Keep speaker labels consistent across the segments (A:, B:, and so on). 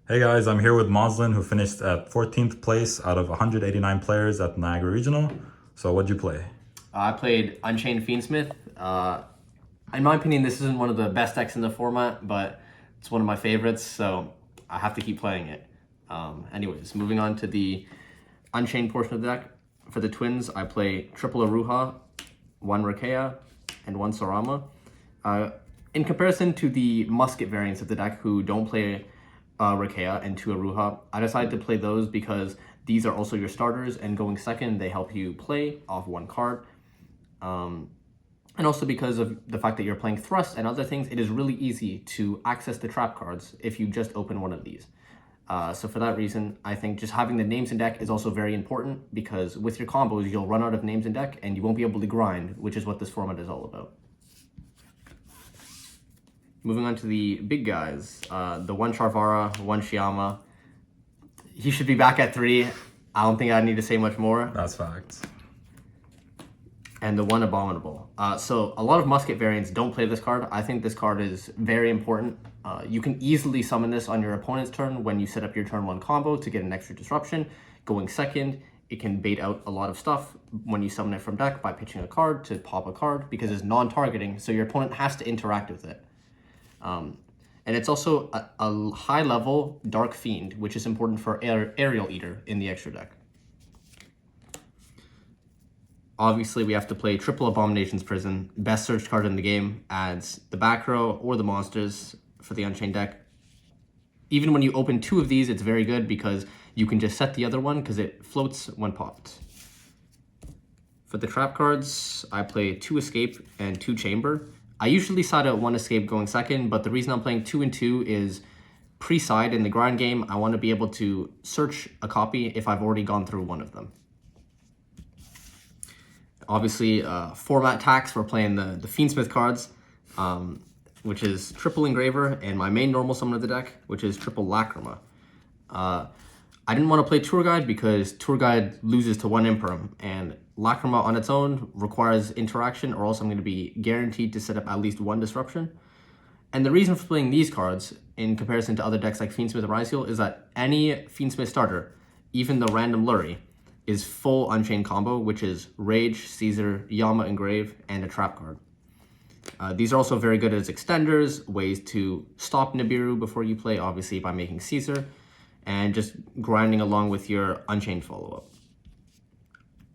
A: Hey guys, I'm here with Maslen, who finished at 14th place out of 189 players at Niagara Regional. So what'd you play?
B: I played Unchained Fiendsmith. In my opinion, this isn't one of the best decks in the format, but it's one of my favorites, so I have to keep playing it. Anyways, moving on to the Unchained portion of the deck. For the twins, I play triple Aruha, one Rakea, and one Sarama. In comparison to the Musket variants of the deck who don't play Rakea and two Aruha, I decided to play those because these are also your starters, and going second, they help you play off one card. And also because of the fact that you're playing Thrust and other things, it is really easy to access the trap cards if you just open one of these. So for that reason, I think just having the names in deck is also very important, because with your combos, you'll run out of names in deck and you won't be able to grind, which is what this format is all about. Moving on to the big guys, the one Charvara, one Shiama. He should be back at 3. I don't think I need to say much more.
A: That's facts.
B: And the one Abominable. So a lot of Musket variants don't play this card. I think this card is very important. You can easily summon this on your opponent's turn when you set up your turn 1 combo to get an extra disruption. Going second, it can bait out a lot of stuff when you summon it from deck by pitching a card to pop a card, because it's non-targeting, so your opponent has to interact with it. And it's also a high-level Dark Fiend, which is important for Aerial Eater in the extra deck. Obviously, we have to play triple Abomination's Prison. Best search card in the game, adds the back row or the monsters for the Unchained deck. Even when you open 2 of these, it's very good because you can just set the other one because it floats when popped. For the trap cards, I play 2 Escape and 2 Chamber. I usually side out 1 Escape going second, but the reason I'm playing 2 and 2 is pre-side in the grind game, I want to be able to search a copy if I've already gone through one of them. Obviously, format tax, we're playing the Fiendsmith cards, which is triple Engraver, and my main normal summon of the deck, which is triple Lacrima. I didn't want to play Tour Guide because Tour Guide loses to 1 Imperum, and Lacrima on its own requires interaction, or else I'm going to be guaranteed to set up at least 1 disruption. And the reason for playing these cards, in comparison to other decks like Fiendsmith or Ryzeal, is that any Fiendsmith starter, even the random Lurie, is full Unchained combo, which is Rage, Caesar, Yama Engrave, and a trap card. These are also very good as extenders, ways to stop Nibiru before you play, obviously by making Caesar, and just grinding along with your Unchained follow-up.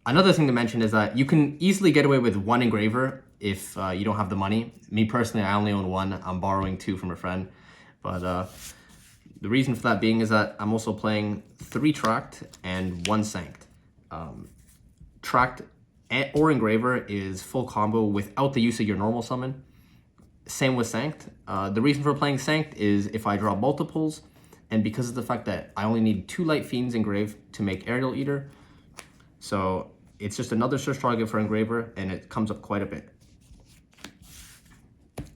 B: Another thing to mention is that you can easily get away with 1 Engraver if you don't have the money. Me personally, I only own 1. I'm borrowing 2 from a friend. But the reason for that being is that I'm also playing 3 Tracked and 1 Sanct. Tracked or Engraver is full combo without the use of your normal summon. Same with Sanct. The reason for playing Sanct is if I draw multiples, and because of the fact that I only need 2 Light Fiends Engrave to make Aerial Eater. So it's just another search target for Engraver, and it comes up quite a bit.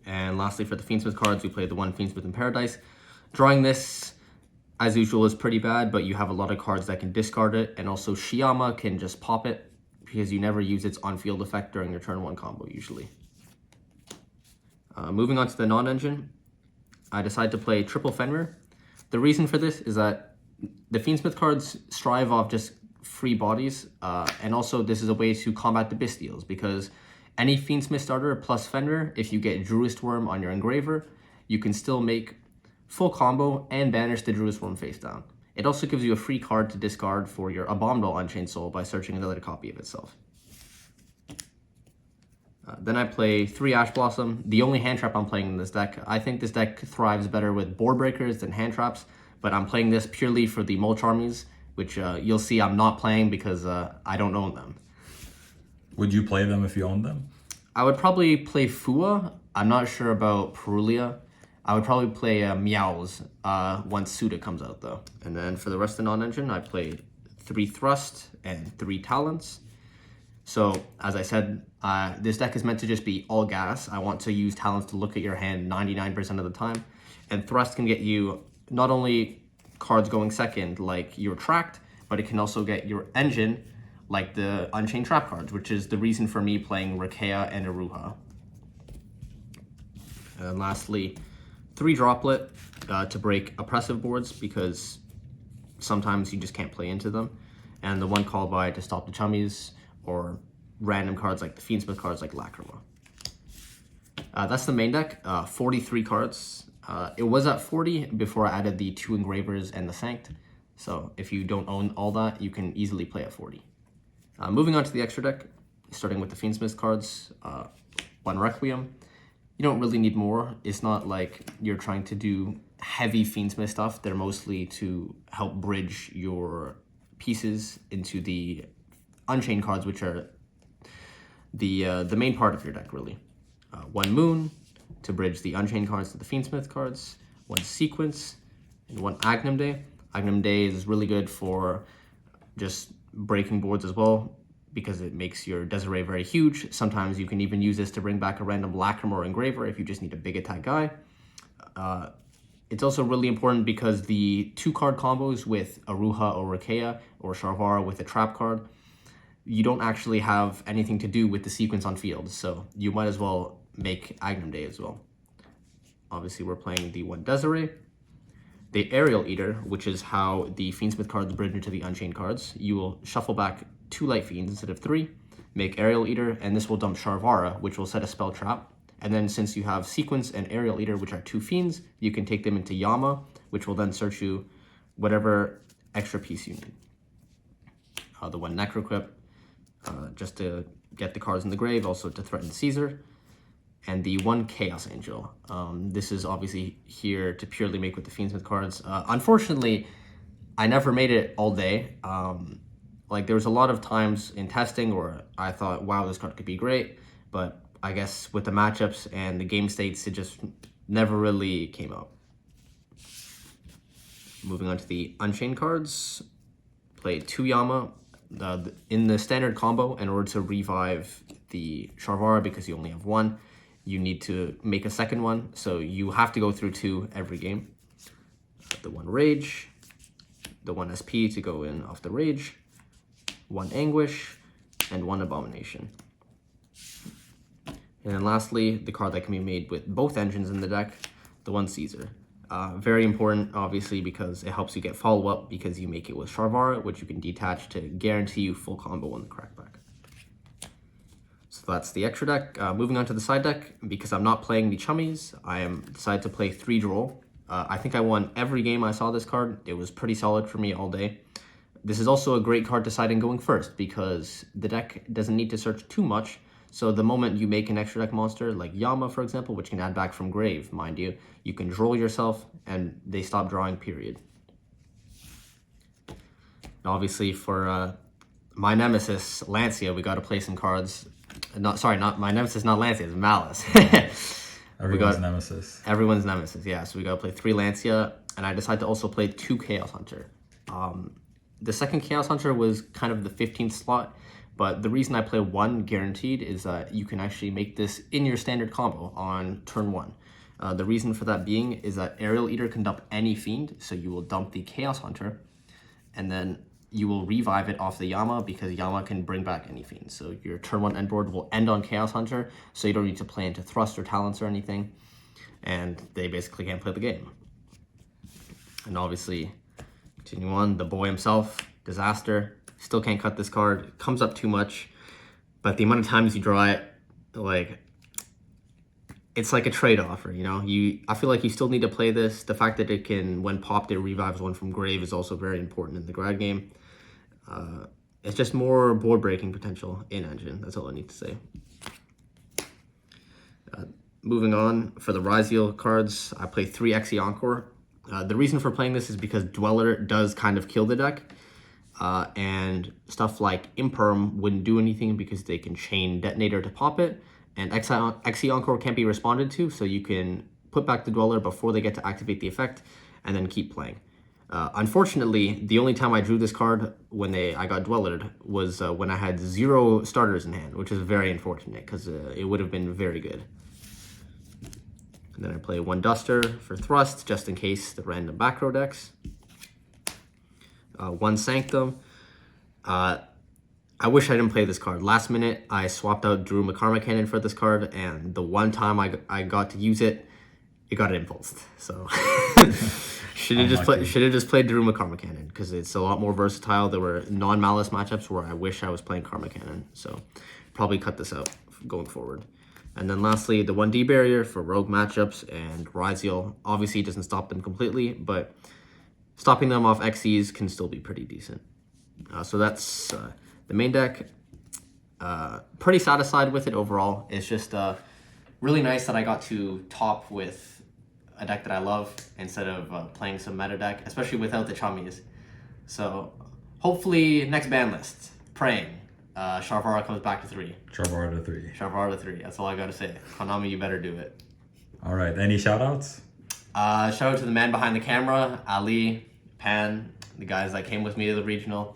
B: And lastly, for the Fiendsmith cards, we play the one Fiendsmith in Paradise. Drawing this, as usual, is pretty bad, but you have a lot of cards that can discard it, and also Shiama can just pop it, because you never use its on-field effect during your turn 1 combo, usually. Moving on to the non-engine, I decided to play triple Fenrir. The reason for this is that the Fiendsmith cards strive off just free bodies, and also this is a way to combat the Bystials, because any Fiendsmith starter plus Fenrir, if you get Druist Worm on your Engraver, you can still make full combo and banish the Druist Worm face down. It also gives you a free card to discard for your Abominable Unchained Soul by searching another copy of itself. Then I play 3 Ash Blossom, the only hand trap I'm playing in this deck. I think this deck thrives better with board breakers than hand traps, but I'm playing this purely for the Mulch Armies, which you'll see I'm not playing because I don't own them.
A: Would you play them if you owned them?
B: I would probably play Fua. I'm not sure about Perulia. I would probably play Meows once SUDA comes out, though. And then for the rest of the non-engine, I played 3 Thrust and 3 Talents. So, as I said, this deck is meant to just be all gas. I want to use Talents to look at your hand 99% of the time. And Thrust can get you not only cards going second, like your Tracked, but it can also get your engine, like the Unchained Trap cards, which is the reason for me playing Rakea and Aruha. And lastly, 3 Droplet, to break oppressive boards because sometimes you just can't play into them. And the one call by to stop the chummies, or random cards like the Fiendsmith cards like Lacrima. That's the main deck, 43 cards. It was at 40 before I added the 2 engravers and the Sanct. So if you don't own all that, you can easily play at 40. Moving on to the extra deck, starting with the Fiendsmith cards, 1 Requiem. You don't really need more. It's not like you're trying to do heavy Fiendsmith stuff. They're mostly to help bridge your pieces into the Unchained cards, which are the main part of your deck, really. 1 Moon to bridge the Unchained cards to the Fiendsmith cards, 1 Sequence, and 1 Agnum Day. Agnum Day is really good for just breaking boards as well, because it makes your Desiree very huge. Sometimes you can even use this to bring back a random Lacrima or Engraver if you just need a big attack guy. It's also really important because the 2-card combos with Aruha or Rakea or Sharvara with a trap card, you don't actually have anything to do with the sequence on field, so you might as well make Agnum Day as well. Obviously, we're playing the 1 Desiree. The Aerial Eater, which is how the Fiendsmith cards bridge into the Unchained cards. You will shuffle back 2 Light Fiends instead of 3, make Aerial Eater, and this will dump Sharvara, which will set a spell trap. And then since you have Sequence and Aerial Eater, which are 2 Fiends, you can take them into Yama, which will then search you whatever extra piece you need. The 1 Necroquip, just to get the cards in the grave, also to threaten Caesar. And the 1 Chaos Angel. This is obviously here to purely make with the Fiendsmith cards. Unfortunately, I never made it all day. Like, there was a lot of times in testing where I thought, wow, this card could be great, but I guess with the matchups and the game states, it just never really came out. Moving on to the Unchained cards. Play 2 Yama in the standard combo. In order to revive the Sharvara, because you only have 1, you need to make a second one, so you have to go through 2 every game. The 1 Rage, the 1 SP to go in off the Rage, 1 Anguish, and 1 Abomination. And then lastly, the card that can be made with both engines in the deck, the 1 Caesar. Very important, obviously, because it helps you get follow-up because you make it with Sharvara, which you can detach to guarantee you full combo on the crackback. So that's the extra deck. Moving on to the side deck, because I'm not playing the Chummies, I am decided to play 3 Droll. I think I won every game I saw this card. It was pretty solid for me all day. This is also a great card to side in going first, because the deck doesn't need to search too much. So the moment you make an extra deck monster, like Yama, for example, which can add back from grave, mind you, you can droll yourself, and they stop drawing, period. And obviously, for my nemesis, Lancia, we got to play some cards. Not my nemesis, not Lancia, it's Malice.
A: Everyone's nemesis.
B: Everyone's nemesis, yeah. So we got to play 3 Lancia, and I decided to also play 2 Chaos Hunter. The second Chaos Hunter was kind of the 15th slot, but the reason I play 1 guaranteed is that you can actually make this in your standard combo on turn 1. The reason for that being is that Aerial Eater can dump any fiend, so you will dump the Chaos Hunter, and then you will revive it off the Yama, because Yama can bring back any fiend. So your turn 1 end board will end on Chaos Hunter, so you don't need to play into Thrust or Talents or anything, and they basically can't play the game. And obviously, continue on, the boy himself, Disaster. Still can't cut this card. It comes up too much, but the amount of times you draw it, like, it's like a trade-off, you know? I feel like you still need to play this. The fact that it can, when popped, it revives 1 from grave is also very important in the grad game. It's just more board-breaking potential in Engine. That's all I need to say. Moving on, for the Raziel cards, I play 3 Xe Encore. The reason for playing this is because Dweller does kind of kill the deck. And stuff like Imperm wouldn't do anything because they can chain Detonator to pop it, and Xe Encore can't be responded to, so you can put back the Dweller before they get to activate the effect, and then keep playing. Unfortunately, the only time I drew this card when I got Dwellered was when I had 0 starters in hand, which is very unfortunate because it would have been very good. And then I play 1 Duster for Thrust, just in case the random back row decks. 1 Sanctum. I wish I didn't play this card. Last minute, I swapped out Drew McCarma Cannon for this card, and the one time I got to use it, it got impulsed. So should have just played Daruma Karma Cannon because it's a lot more versatile. There were non-Malice matchups where I wish I was playing Karma Cannon. So probably cut this out going forward. And then lastly, the 1D barrier for rogue matchups and Ryziel. Obviously, it doesn't stop them completely, but stopping them off XCs can still be pretty decent. So that's the main deck. Pretty satisfied with it overall. It's just really nice that I got to top with a deck that I love instead of playing some meta deck, especially without the chummies. So hopefully next ban list, praying. Sharvara comes back to 3.
A: Sharvara to 3.
B: Sharvara to 3. That's all I gotta say. Konami, you better do it.
A: All right. Any shout outs?
B: Shout out to the man behind the camera, Ali, Pan, the guys that came with me to the regional.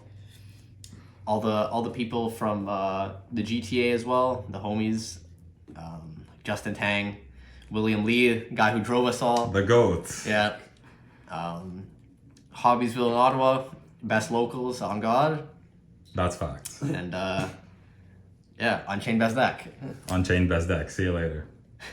B: All the people from the GTA as well, the homies, Justin Tang, William Lee, guy who drove us all.
A: The GOAT.
B: Yeah. Hobbiesville in Ottawa, best locals on God.
A: That's facts.
B: And yeah, Unchained best deck.
A: Unchained best deck. See you later.